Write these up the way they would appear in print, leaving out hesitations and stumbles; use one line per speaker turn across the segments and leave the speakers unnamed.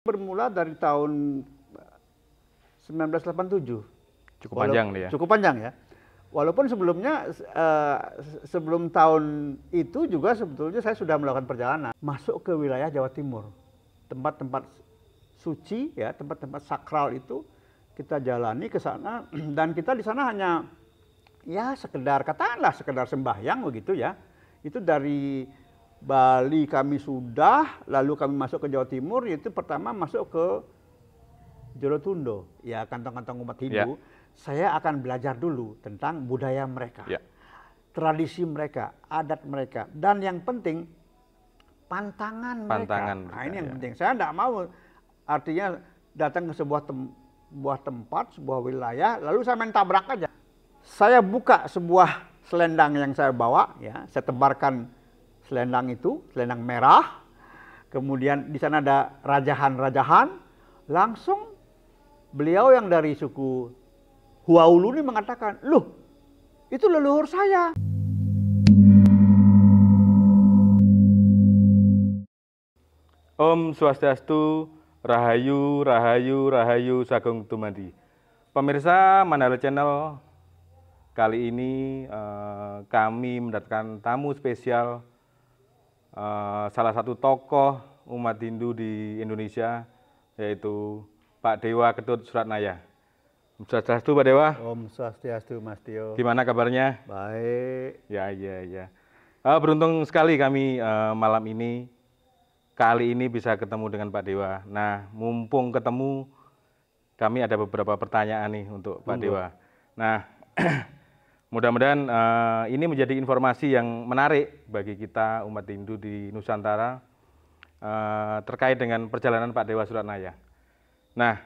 Bermula dari tahun 1987.
Cukup panjang nih ya.
Cukup panjang ya. Walaupun sebelumnya sebelum tahun itu juga sebetulnya saya sudah melakukan perjalanan masuk ke wilayah Jawa Timur. Tempat-tempat suci ya, tempat-tempat sakral itu kita jalani ke sana dan kita di sana hanya ya sekedar katakanlah sekedar sembahyang begitu ya. Itu dari Bali kami sudah, lalu kami masuk ke Jawa Timur, yaitu pertama masuk ke Jolotundo, ya kantong-kantong umat Hindu. Saya akan belajar dulu tentang budaya mereka, tradisi mereka, adat mereka, dan yang penting pantangan mereka. Nah ini yang penting. Saya tidak mau artinya datang ke sebuah tempat, sebuah wilayah, lalu saya main tabrak aja. Saya buka sebuah selendang yang saya bawa, ya, saya tebarkan selendang itu, selendang merah. Kemudian di sana ada rajahan-rajahan. Langsung beliau yang dari suku Huaulu ini mengatakan, "Loh, itu leluhur saya."
Om Swastiastu, Rahayu, Rahayu, Rahayu, Sagung Tumandi. Pemirsa Mandala Channel, kali ini kami mendatangkan tamu spesial, salah satu tokoh umat Hindu di Indonesia, yaitu Pak Dewa Ketut Suratnaya. Om Swastiastu Pak Dewa.
Om Swastiastu Mas Tio.
Gimana kabarnya?
Baik.
Ya. Beruntung sekali kami malam ini, kali ini bisa ketemu dengan Pak Dewa. Nah, mumpung ketemu, kami ada beberapa pertanyaan nih untuk Pak Dewa. Nah, mudah-mudahan ini menjadi informasi yang menarik bagi kita umat Hindu di Nusantara terkait dengan perjalanan Pak Dewa Suratnaya. Nah,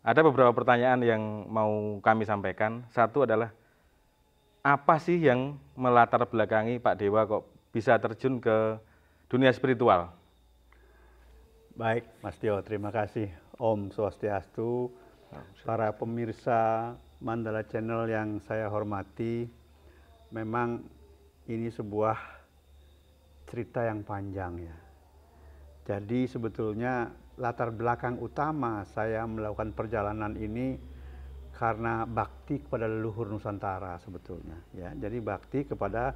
ada beberapa pertanyaan yang mau kami sampaikan. Satu adalah, apa sih yang melatar belakangi Pak Dewa kok bisa terjun ke dunia spiritual?
Baik, Mas Tio, terima kasih. Om Swastiastu, para pemirsa Mandala Channel yang saya hormati. Memang ini sebuah cerita yang panjang ya. Jadi sebetulnya latar belakang utama saya melakukan perjalanan ini karena bakti kepada leluhur Nusantara sebetulnya ya. Jadi bakti kepada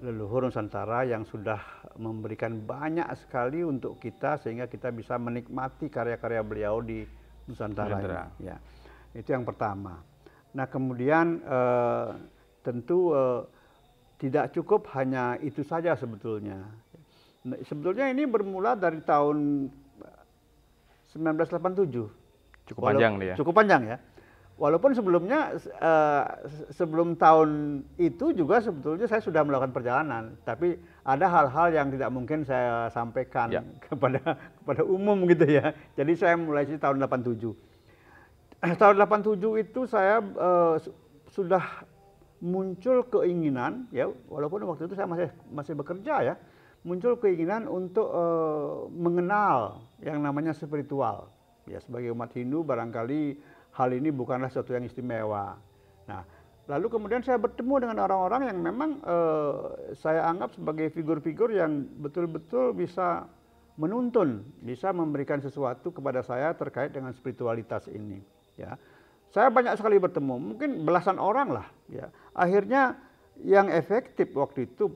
leluhur Nusantara yang sudah memberikan banyak sekali untuk kita sehingga kita bisa menikmati karya-karya beliau di Nusantara ini, ya. Itu yang pertama. Nah kemudian tentu tidak cukup hanya itu saja sebetulnya. Sebetulnya ini bermula dari tahun 1987.
Cukup panjang nih ya.
Cukup panjang ya. Walaupun sebelumnya sebelum tahun itu juga sebetulnya saya sudah melakukan perjalanan, tapi ada hal-hal yang tidak mungkin saya sampaikan kepada umum gitu ya. Jadi saya mulai di tahun 87. Tahun 87 itu saya sudah muncul keinginan ya, walaupun waktu itu saya masih bekerja ya, muncul keinginan untuk mengenal yang namanya spiritual. Ya, sebagai umat Hindu barangkali hal ini bukanlah sesuatu yang istimewa. Nah, lalu kemudian saya bertemu dengan orang-orang yang memang saya anggap sebagai figur-figur yang betul-betul bisa menuntun, bisa memberikan sesuatu kepada saya terkait dengan spiritualitas ini. Ya, saya banyak sekali bertemu, mungkin belasan orang lah. Ya, akhirnya yang efektif waktu itu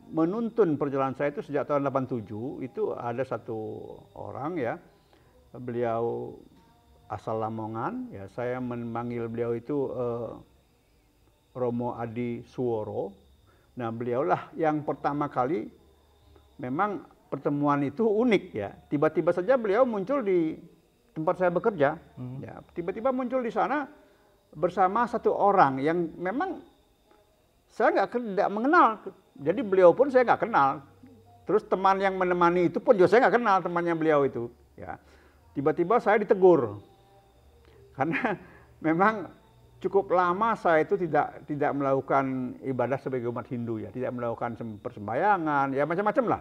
menuntun perjalanan saya itu sejak tahun 87 itu ada satu orang ya, beliau asal Lamongan ya, saya memanggil beliau itu Romo Adi Suworo. Nah beliaulah yang pertama kali, memang pertemuan itu unik ya, tiba-tiba saja beliau muncul di tempat saya bekerja, ya tiba-tiba muncul di sana bersama satu orang yang memang saya tidak mengenal. Jadi beliau pun saya nggak kenal. Terus teman yang menemani itu pun juga saya nggak kenal temannya beliau itu. Ya, tiba-tiba saya ditegur karena memang cukup lama saya itu tidak melakukan ibadah sebagai umat Hindu ya, tidak melakukan persembahyangan, ya macam-macam lah.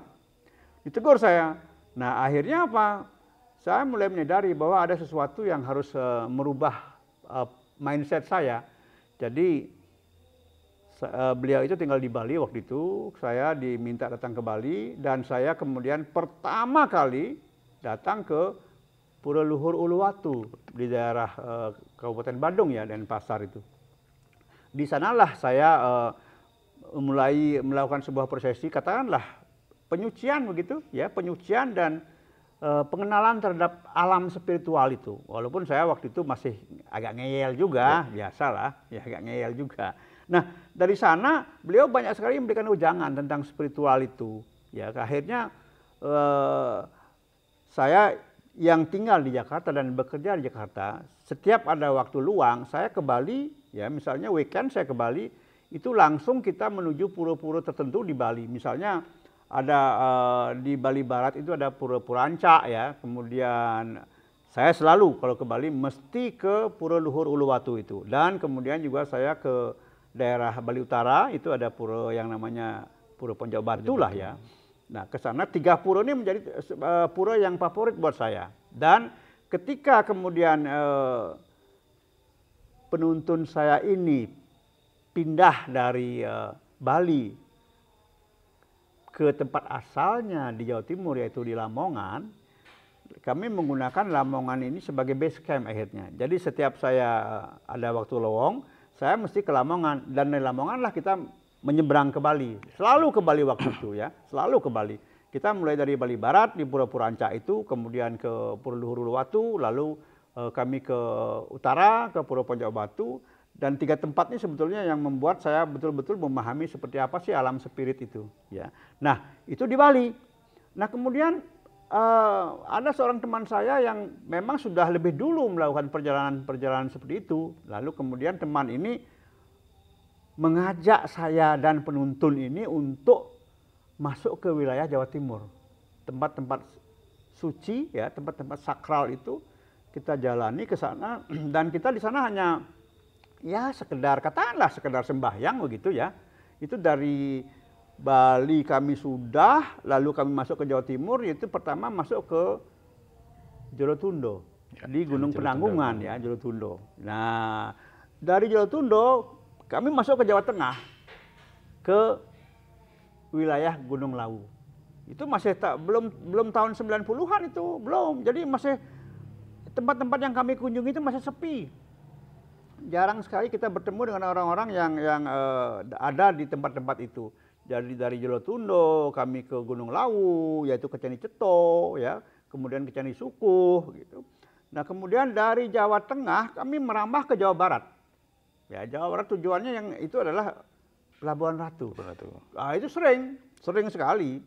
Ditegur saya. Nah akhirnya apa? Saya mulai menyadari bahwa ada sesuatu yang harus merubah mindset saya. Jadi beliau itu tinggal di Bali waktu itu, saya diminta datang ke Bali dan saya kemudian pertama kali datang ke Pura Luhur Uluwatu di daerah Kabupaten Badung ya, Denpasar itu. Di sanalah saya mulai melakukan sebuah prosesi, katakanlah penyucian begitu ya, penyucian dan pengenalan terhadap alam spiritual itu. Walaupun saya waktu itu masih agak ngeyel juga, biasalah, ya agak ngeyel juga. Nah, dari sana beliau banyak sekali memberikan ujangan tentang spiritual itu. Ya, akhirnya saya yang tinggal di Jakarta dan bekerja di Jakarta, setiap ada waktu luang saya ke Bali, ya misalnya weekend saya ke Bali, itu langsung kita menuju pura-pura tertentu di Bali. Misalnya ada di Bali Barat itu ada Pura Puranca ya, kemudian saya selalu kalau ke Bali mesti ke Pura Luhur Uluwatu itu, dan kemudian juga saya ke daerah Bali Utara itu ada pura yang namanya Pura Ponjok Batu lah ya. Nah, ke sana 3 pura ini menjadi pura yang favorit buat saya. Dan ketika kemudian penuntun saya ini pindah dari Bali ke tempat asalnya di Jawa Timur, yaitu di Lamongan, kami menggunakan Lamongan ini sebagai base camp akhirnya. Jadi setiap saya ada waktu lowong, saya mesti ke Lamongan, dan dari Lamongan lah kita menyeberang ke Bali. Selalu ke Bali waktu itu ya, selalu ke Bali. Kita mulai dari Bali Barat di Pura Puranca itu, kemudian ke Pura Luhur Uluwatu, lalu kami ke utara ke Pura Ponjok Batu, dan 3 tempat ini sebetulnya yang membuat saya betul-betul memahami seperti apa sih alam spirit itu ya. Nah, itu di Bali. Nah, kemudian ada seorang teman saya yang memang sudah lebih dulu melakukan perjalanan-perjalanan seperti itu. Lalu kemudian teman ini mengajak saya dan penuntun ini untuk masuk ke wilayah Jawa Timur. Tempat-tempat suci ya, tempat-tempat sakral itu kita jalani ke sana, dan kita di sana hanya ya sekedar katakanlah sekedar sembahyang begitu ya. Itu dari Bali kami sudah, lalu kami masuk ke Jawa Timur, yaitu pertama masuk ke Jolotundo ya, di Gunung Penanggungan ya, Jolotundo. Nah, dari Jolotundo kami masuk ke Jawa Tengah ke wilayah Gunung Lawu. Itu masih belum tahun 90-an itu, belum. Jadi masih tempat-tempat yang kami kunjungi itu masih sepi. Jarang sekali kita bertemu dengan orang-orang yang ada di tempat-tempat itu. Jadi dari Jolotundo kami ke Gunung Lawu, yaitu ke Candi Ceto, ya, kemudian ke Candi Sukuh, gitu. Nah, kemudian dari Jawa Tengah kami merambah ke Jawa Barat. Ya, Jawa Barat tujuannya yang itu adalah Pelabuhan Ratu. Nah, itu sering sekali.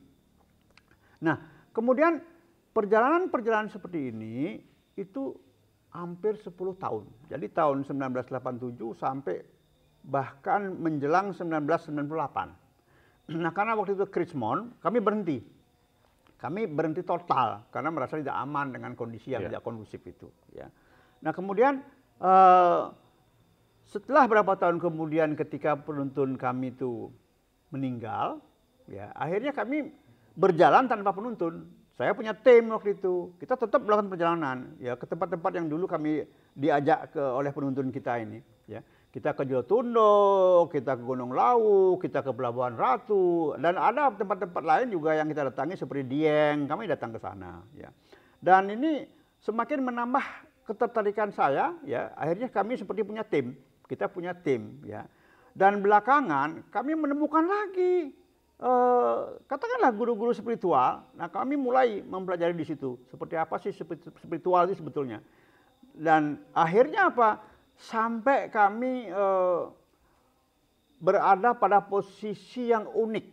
Nah, kemudian perjalanan-perjalanan seperti ini itu hampir 10 tahun. Jadi tahun 1987 sampai bahkan menjelang 1998. Nah, karena waktu itu Krismon, kami berhenti. Kami berhenti total karena merasa tidak aman dengan kondisi yang tidak kondusif itu. Ya. Nah, kemudian setelah berapa tahun kemudian ketika penuntun kami itu meninggal, ya akhirnya kami berjalan tanpa penuntun. Saya punya tim waktu itu. Kita tetap melakukan perjalanan ya ke tempat-tempat yang dulu kami diajak oleh penuntun kita ini. Ya. Kita ke Jolotundo, kita ke Gunung Lawu, kita ke Pelabuhan Ratu, dan ada tempat-tempat lain juga yang kita datangi seperti Dieng, kami datang ke sana. Ya. Dan ini semakin menambah ketertarikan saya, ya. Akhirnya kami seperti punya tim, kita punya tim, ya. Dan belakangan kami menemukan lagi, katakanlah guru-guru spiritual. Nah, kami mulai mempelajari di situ, seperti apa sih spiritual itu sebetulnya. Dan akhirnya apa? Sampai kami berada pada posisi yang unik.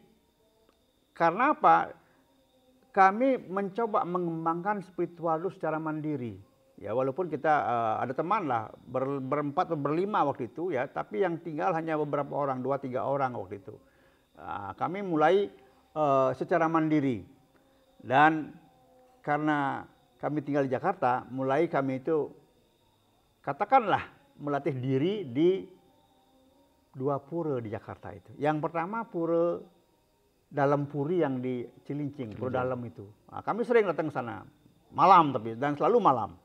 Karena apa? Kami mencoba mengembangkan spiritual itu secara mandiri. Ya, walaupun kita ada teman lah, berempat atau berlima waktu itu ya, tapi yang tinggal hanya beberapa orang, 2-3 orang waktu itu. Kami mulai secara mandiri. Dan karena kami tinggal di Jakarta, mulai kami itu katakanlah melatih diri di 2 pura di Jakarta itu. Yang pertama pura Dalam Puri yang di Cilincing, pura dalam itu. Nah, kami sering datang ke sana, malam tapi, dan selalu malam.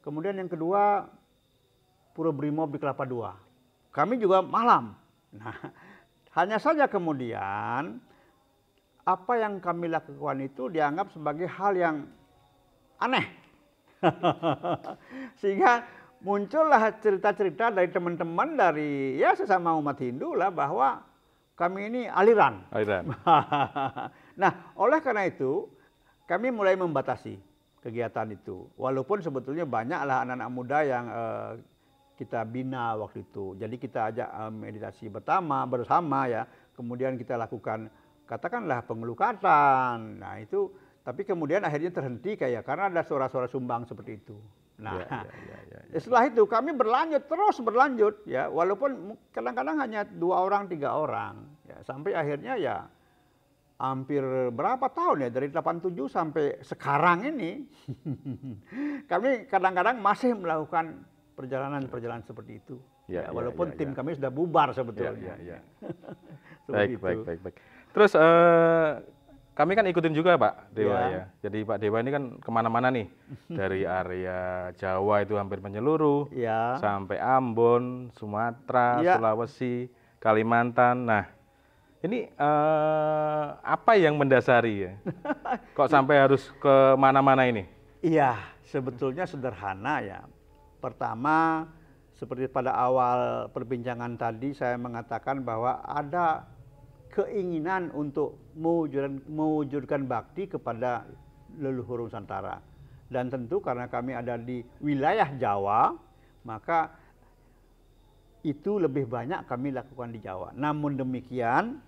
Kemudian yang kedua Pura Brimob di Kelapa II. Kami juga malam. Nah, hanya saja kemudian apa yang kami lakukan itu dianggap sebagai hal yang aneh. Sehingga muncullah cerita-cerita dari teman-teman dari ya sesama umat Hindu lah bahwa kami ini aliran.
Aliran.
Nah, oleh karena itu kami mulai membatasi kegiatan itu. Walaupun sebetulnya banyaklah anak-anak muda yang kita bina waktu itu. Jadi kita ajak meditasi bersama ya. Kemudian kita lakukan katakanlah pengelukatan. Nah, itu tapi kemudian akhirnya terhenti karena ada suara-suara sumbang seperti itu. Nah, setelah itu kami terus berlanjut ya, walaupun kadang-kadang hanya 2 orang, 3 orang ya, sampai akhirnya ya hampir berapa tahun ya, dari 87 sampai sekarang ini kami kadang-kadang masih melakukan perjalanan-perjalanan seperti itu. Ya, walaupun tim kami sudah bubar sebetulnya.
Baik. Terus kami kan ikutin juga Pak Dewa ya. Jadi Pak Dewa ini kan kemana-mana nih. Dari area Jawa itu hampir menyeluruh. Sampai Ambon, Sumatera, Sulawesi, Kalimantan. Nah ini apa yang mendasari ya? Kok sampai harus ke mana-mana ini?
Iya, sebetulnya sederhana ya. Pertama, seperti pada awal perbincangan tadi saya mengatakan bahwa ada keinginan untuk mewujudkan bakti kepada leluhur Nusantara. Dan tentu karena kami ada di wilayah Jawa, maka itu lebih banyak kami lakukan di Jawa. Namun demikian,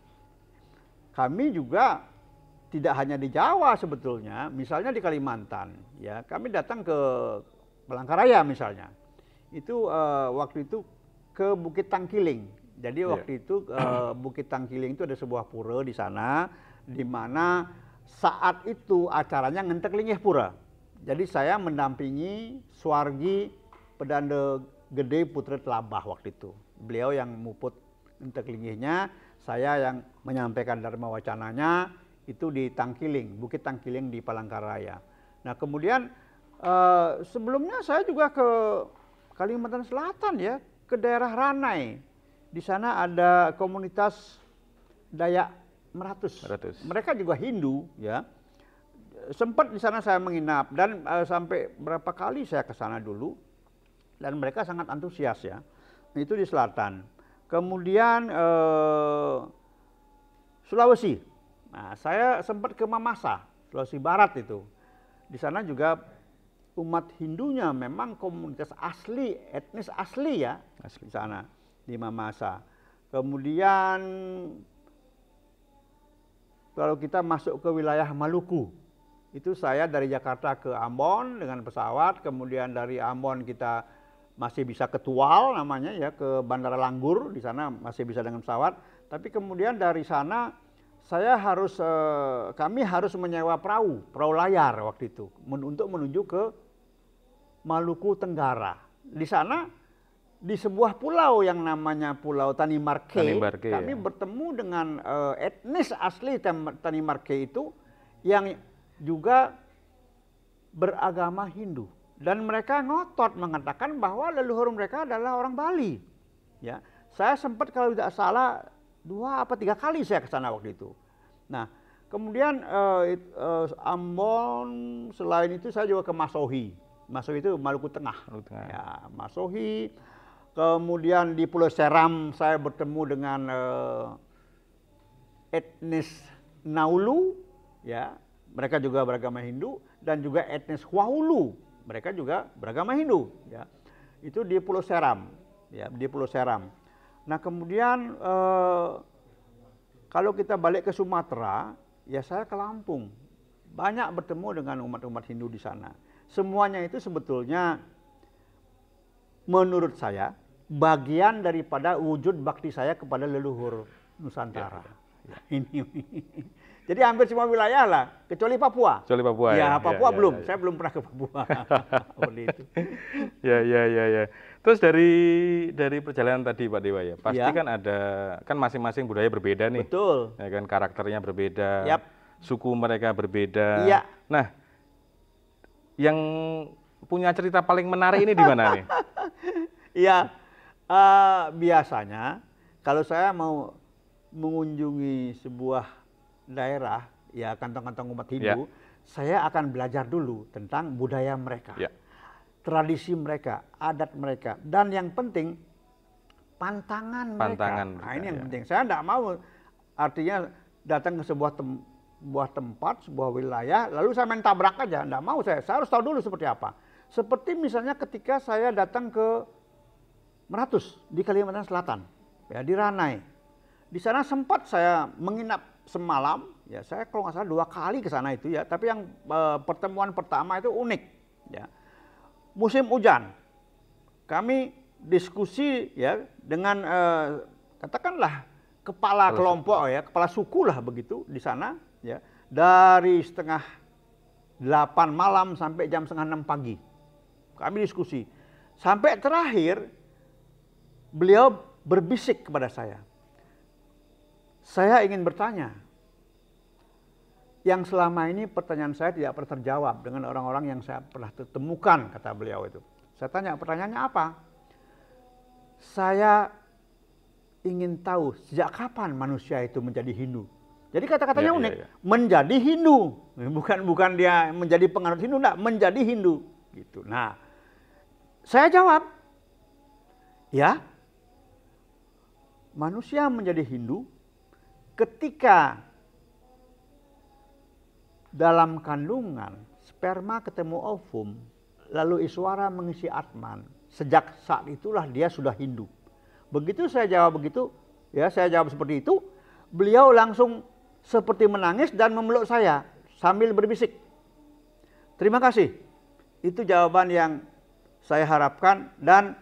kami juga tidak hanya di Jawa sebetulnya, misalnya di Kalimantan. Ya, kami datang ke Palangkaraya misalnya. Itu waktu itu ke Bukit Tangkiling. Jadi waktu itu Bukit Tangkiling itu ada sebuah pura di sana, di mana saat itu acaranya ngentek linggih pura. Jadi saya mendampingi Swargi Pedanda Gede Putra Telabah waktu itu. Beliau yang muput ngentek linggihnya, saya yang menyampaikan dharma wacananya itu di Tangkiling, Bukit Tangkiling di Palangkaraya. Nah kemudian sebelumnya saya juga ke Kalimantan Selatan ya, ke daerah Ranai. Di sana ada komunitas Dayak Meratus. Mereka juga Hindu ya. Sempat di sana saya menginap dan sampai berapa kali saya ke sana dulu dan mereka sangat antusias ya. Itu di selatan. Kemudian Sulawesi. Nah, saya sempat ke Mamasa, Sulawesi Barat itu. Di sana juga umat Hindunya memang komunitas asli, etnis asli ya, di sana. Di Mamasa. Kemudian kalau kita masuk ke wilayah Maluku, itu saya dari Jakarta ke Ambon dengan pesawat, kemudian dari Ambon kita masih bisa ke Tual namanya ya, ke Bandara Langgur, di sana masih bisa dengan pesawat, tapi kemudian dari sana kami harus menyewa perahu layar waktu itu untuk menuju ke Maluku Tenggara. Di sana di sebuah pulau yang namanya Pulau Tanimarke, kami bertemu dengan etnis asli Tanimarke itu yang juga beragama Hindu. Dan mereka ngotot mengatakan bahwa leluhur mereka adalah orang Bali. Ya, saya sempat kalau tidak salah 2 atau 3 kali saya ke sana waktu itu. Nah, kemudian Ambon, selain itu saya juga ke Masohi. Masohi itu Maluku Tengah. Ya, Masohi. Kemudian di Pulau Seram saya bertemu dengan etnis Naulu, ya, mereka juga beragama Hindu, dan juga etnis Wahulu, mereka juga beragama Hindu, ya. Itu di Pulau Seram, ya, di Pulau Seram. Nah kemudian kalau kita balik ke Sumatera, ya saya ke Lampung, banyak bertemu dengan umat-umat Hindu di sana. Semuanya itu sebetulnya menurut saya bagian daripada wujud bakti saya kepada leluhur Nusantara. Ini. Jadi hampir semua wilayah lah, kecuali Papua.
Kecuali Papua
ya. Papua belum. Saya belum pernah ke Papua. Seperti itu.
Ya. Terus dari perjalanan tadi Pak Dewa ya, pasti kan ada kan masing-masing budaya berbeda nih.
Betul.
Ya kan karakternya berbeda. Suku mereka berbeda.
Iya.
Nah, yang punya cerita paling menarik ini di mana nih?
Iya, biasanya kalau saya mau mengunjungi sebuah daerah, ya kantong-kantong umat Hindu, saya akan belajar dulu tentang budaya mereka,
Ya.
tradisi mereka, adat mereka, dan yang penting pantangan mereka. Nah,
mereka,
ini yang
ya.
penting. Saya tidak mau artinya datang ke sebuah tempat, sebuah wilayah, lalu saya main tabrak aja. Tidak mau saya harus tahu dulu seperti apa. Seperti misalnya ketika saya datang ke Meratus di Kalimantan Selatan, ya di Ranai. Di sana sempat saya menginap semalam, ya saya kalau nggak salah 2 kali ke sana itu ya. Tapi yang pertemuan pertama itu unik, ya. Musim hujan, kami diskusi ya dengan katakanlah kepala kelompok ya, kepala suku lah begitu di sana, ya dari setengah 8 malam sampai jam setengah 6 pagi. Kami diskusi. Sampai terakhir beliau berbisik kepada saya. Saya ingin bertanya. Yang selama ini pertanyaan saya tidak pernah terjawab dengan orang-orang yang saya pernah temukan, kata beliau itu. Saya tanya, pertanyaannya apa? Saya ingin tahu sejak kapan manusia itu menjadi Hindu. Jadi kata-katanya unik, menjadi Hindu, bukan dia menjadi penganut Hindu, enggak, menjadi Hindu gitu. Nah, saya jawab, ya, manusia menjadi Hindu ketika dalam kandungan sperma ketemu ovum, lalu Iswara mengisi Atman. Sejak saat itulah dia sudah Hindu. Begitu saya jawab begitu, ya saya jawab seperti itu, beliau langsung seperti menangis dan memeluk saya sambil berbisik, terima kasih. Itu jawaban yang saya harapkan dan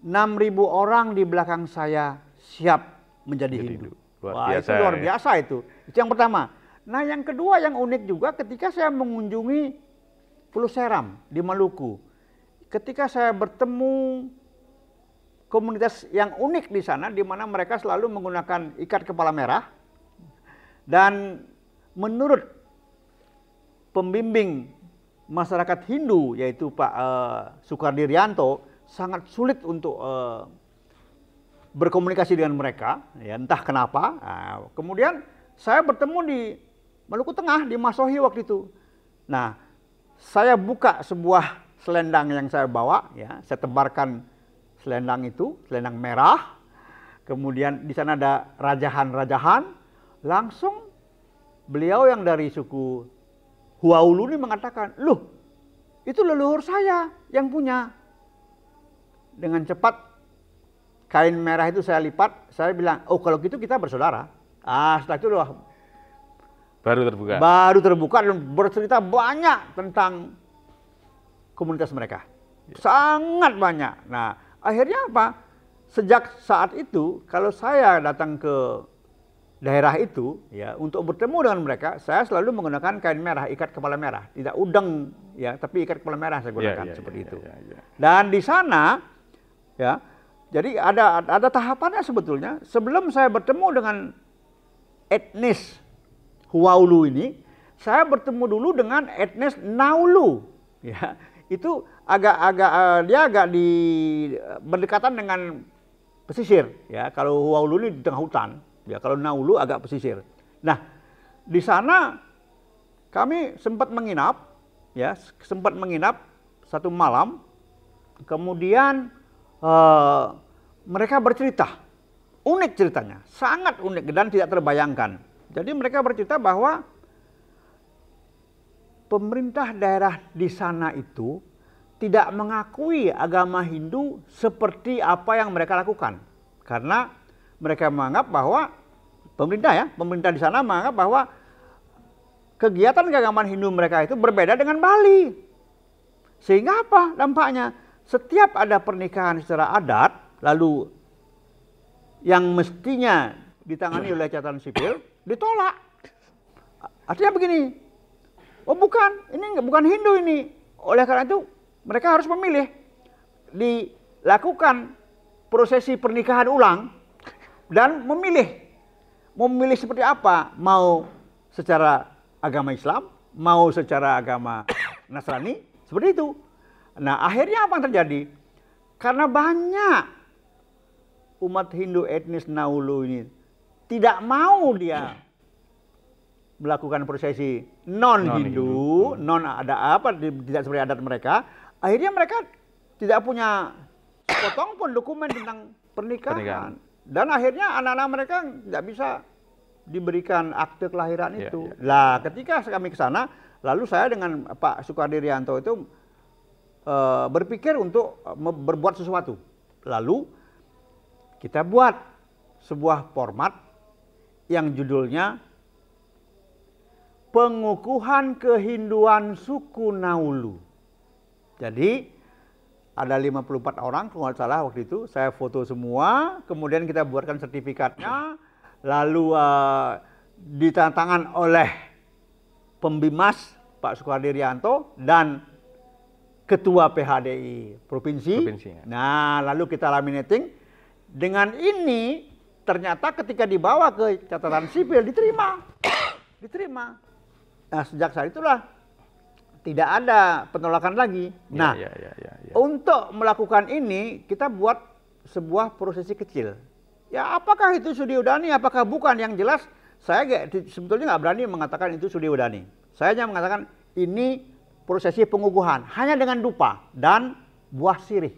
6.000 orang di belakang saya siap menjadi Hindu. Wah, itu luar biasa itu. Itu yang pertama. Nah, yang kedua yang unik juga ketika saya mengunjungi Pulau Seram di Maluku. Ketika saya bertemu komunitas yang unik di sana, di mana mereka selalu menggunakan ikat kepala merah. Dan menurut pembimbing masyarakat Hindu, yaitu Pak Sukardi Rianto, sangat sulit untuk berkomunikasi dengan mereka, ya, entah kenapa. Nah, kemudian saya bertemu di Maluku Tengah, di Masohi waktu itu. Nah, saya buka sebuah selendang yang saya bawa, ya, saya tebarkan selendang itu, selendang merah. Kemudian di sana ada rajahan-rajahan. Langsung beliau yang dari suku Huaulu ini mengatakan, loh, itu leluhur saya yang punya. Dengan cepat kain merah itu saya lipat, saya bilang, oh kalau gitu kita bersaudara. Setelah itu baru terbuka dan bercerita banyak tentang komunitas mereka. Sangat banyak. Nah, akhirnya apa? Sejak saat itu, kalau saya datang ke daerah itu, ya, untuk bertemu dengan mereka, saya selalu menggunakan kain merah, ikat kepala merah, tidak udeng, ya, tapi ikat kepala merah saya gunakan seperti itu. Dan di sana, ya, jadi ada tahapannya sebetulnya. Sebelum saya bertemu dengan etnis Huaulu ini, saya bertemu dulu dengan etnis Naulu, ya. Itu dia agak berdekatan dengan pesisir, ya. Kalau Huaulu ini di tengah hutan, ya. Kalau Naulu agak pesisir. Nah, di sana kami sempat menginap, ya, satu malam. Kemudian mereka bercerita, unik ceritanya, sangat unik dan tidak terbayangkan. Jadi mereka bercerita bahwa pemerintah daerah di sana itu tidak mengakui agama Hindu seperti apa yang mereka lakukan. Karena mereka menganggap bahwa pemerintah di sana menganggap bahwa kegiatan keagamaan Hindu mereka itu berbeda dengan Bali. Sehingga apa dampaknya? Setiap ada pernikahan secara adat, lalu yang mestinya ditangani oleh catatan sipil, ditolak. Artinya begini, oh bukan, ini bukan Hindu ini. Oleh karena itu mereka harus memilih, dilakukan prosesi pernikahan ulang dan memilih seperti apa, mau secara agama Islam, mau secara agama Nasrani, seperti itu. Nah, akhirnya apa yang terjadi? Karena banyak umat Hindu etnis Naulu ini tidak mau dia melakukan prosesi non-Hindu, non ada apa, tidak seperti adat mereka. Akhirnya mereka tidak punya sepotong pun dokumen tentang pernikahan. Dan akhirnya anak-anak mereka tidak bisa diberikan akte kelahiran itu. Lah, ketika kami ke sana, lalu saya dengan Pak Soekardi Rianto itu berpikir untuk berbuat sesuatu. Lalu kita buat sebuah format yang judulnya Pengukuhan Kehinduan Suku Naulu. Jadi ada 54 orang kalau nggak salah waktu itu, saya foto semua, kemudian kita buatkan sertifikatnya, lalu ditandatangan oleh Pembimas Pak Soekardi Rianto dan Ketua PHDI Provinsi. Nah, lalu kita laminating. Dengan ini ternyata ketika dibawa ke catatan sipil diterima. Nah, sejak saat itulah tidak ada penolakan lagi. Nah, untuk melakukan ini kita buat sebuah prosesi kecil. Ya, apakah itu Sudi Udani, apakah bukan? Yang jelas saya sebetulnya nggak berani mengatakan itu Sudi Udani. Saya hanya mengatakan ini prosesi pengukuhan hanya dengan dupa dan buah sirih.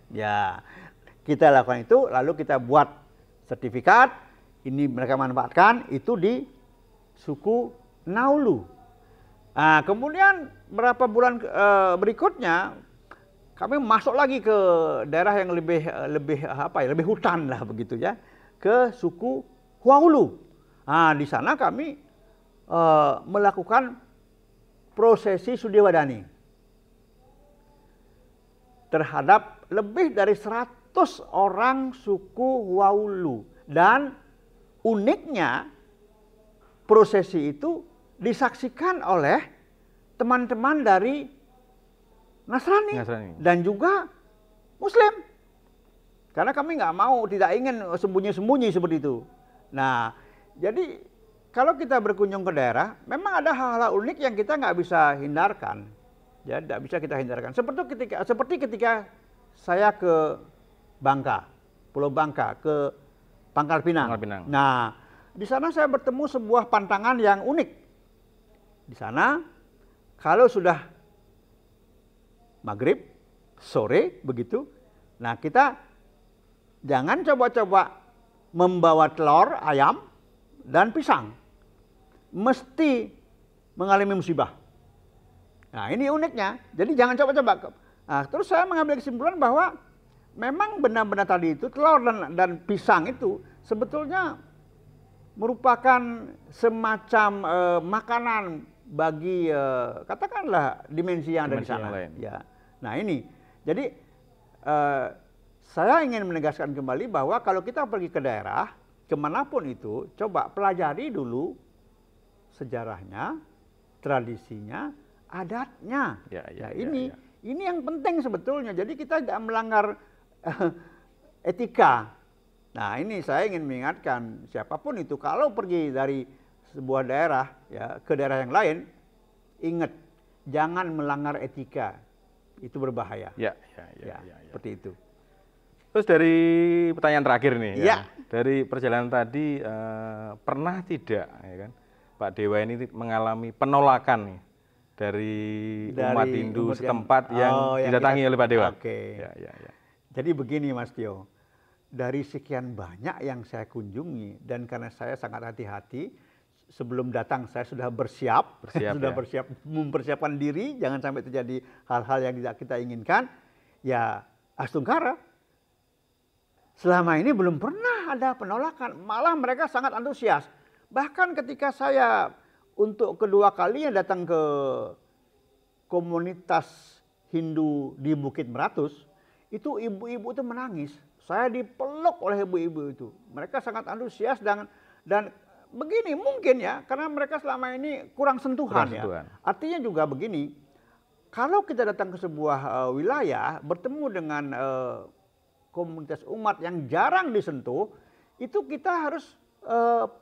Ya, kita lakukan itu, lalu kita buat sertifikat. Ini mereka manfaatkan itu di suku Naulu. Nah, kemudian beberapa bulan berikutnya kami masuk lagi ke daerah yang lebih hutan lah begitu ya, ke suku Huaulu. Nah, di sana kami melakukan prosesi Sudiwadani terhadap lebih dari 100 orang suku Huaulu. Dan uniknya prosesi itu disaksikan oleh teman-teman dari Nasrani dan juga Muslim. Karena kami nggak mau, tidak ingin sembunyi-sembunyi seperti itu. Nah, jadi kalau kita berkunjung ke daerah, memang ada hal-hal unik yang kita nggak bisa hindarkan. Ya, tidak bisa kita hindarkan. Seperti ketika saya ke Bangka, Pulau Bangka, ke Pangkal Pinang. Nah, di sana saya bertemu sebuah pantangan yang unik. Di sana, kalau sudah maghrib, sore, begitu, nah kita jangan coba-coba membawa telur ayam dan pisang. Mesti mengalami musibah. Nah, ini uniknya. Jadi jangan coba-coba. Nah, terus saya mengambil kesimpulan bahwa memang benda-benda tadi itu, telur dan pisang itu sebetulnya merupakan semacam makanan bagi katakanlah dimensi yang ada di sana. Ya. Nah, ini. Jadi saya ingin menegaskan kembali bahwa kalau kita pergi ke daerah kemanapun itu, coba pelajari dulu sejarahnya, tradisinya, adatnya. Ini yang penting sebetulnya. Jadi kita tidak melanggar etika. Nah, ini saya ingin mengingatkan siapapun itu kalau pergi dari sebuah daerah ya ke daerah yang lain, ingat jangan melanggar etika. Itu berbahaya. Seperti itu.
Terus dari pertanyaan terakhir nih, dari perjalanan tadi pernah tidak, ya kan, Pak Dewa ini mengalami penolakan nih dari umat Hindu setempat yang didatangi oleh Pak Dewa?
Jadi begini Mas Tio, dari sekian banyak yang saya kunjungi dan karena saya sangat hati-hati, sebelum datang saya sudah bersiap mempersiapkan diri, jangan sampai terjadi hal-hal yang tidak kita inginkan. Ya, Astungkara selama ini belum pernah ada penolakan, malah mereka sangat antusias. Bahkan ketika saya untuk kedua kalinya datang ke komunitas Hindu di Bukit Meratus, itu ibu-ibu itu menangis. Saya dipeluk oleh ibu-ibu itu. Mereka sangat antusias dan begini mungkin ya, karena mereka selama ini kurang sentuhan. Artinya juga begini, kalau kita datang ke sebuah wilayah, bertemu dengan komunitas umat yang jarang disentuh, itu kita harus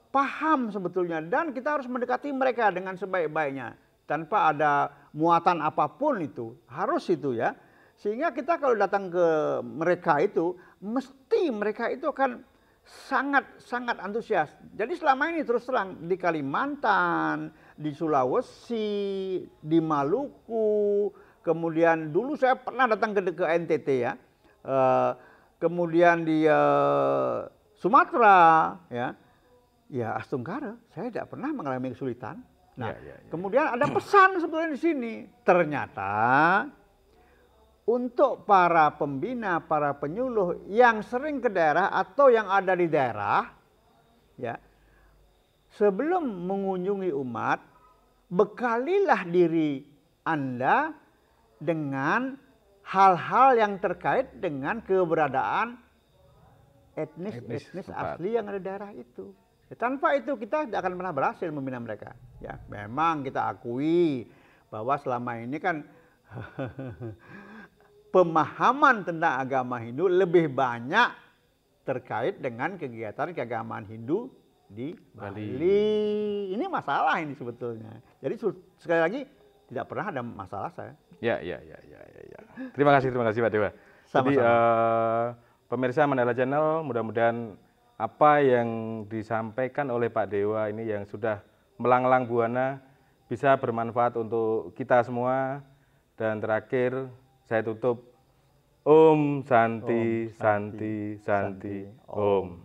paham sebetulnya dan kita harus mendekati mereka dengan sebaik-baiknya tanpa ada muatan apapun itu, harus itu ya. Sehingga kita kalau datang ke mereka itu, mesti mereka itu akan sangat antusias. Jadi selama ini terus terang di Kalimantan, di Sulawesi, di Maluku, kemudian dulu saya pernah datang ke NTT ya, kemudian di Sumatera ya, ya Astungkara saya tidak pernah mengalami kesulitan. Nah, kemudian ada pesan sebetulnya di sini. Ternyata untuk para pembina, para penyuluh yang sering ke daerah atau yang ada di daerah, ya, sebelum mengunjungi umat, bekalilah diri Anda dengan hal-hal yang terkait dengan keberadaan etnis asli yang ada di daerah itu. Ya, tanpa itu kita tidak akan pernah berhasil membina mereka. Ya, memang kita akui bahwa selama ini kan pemahaman tentang agama Hindu lebih banyak terkait dengan kegiatan keagamaan Hindu di Bali. Ini masalah ini sebetulnya. Jadi sekali lagi tidak pernah ada masalah saya.
Ya. Terima kasih Pak Dewa. Jadi pemirsa Mandala Channel, mudah-mudahan apa yang disampaikan oleh Pak Dewa ini yang sudah melanglang buana bisa bermanfaat untuk kita semua. Dan terakhir saya tutup Om Santi Santi Santi Om.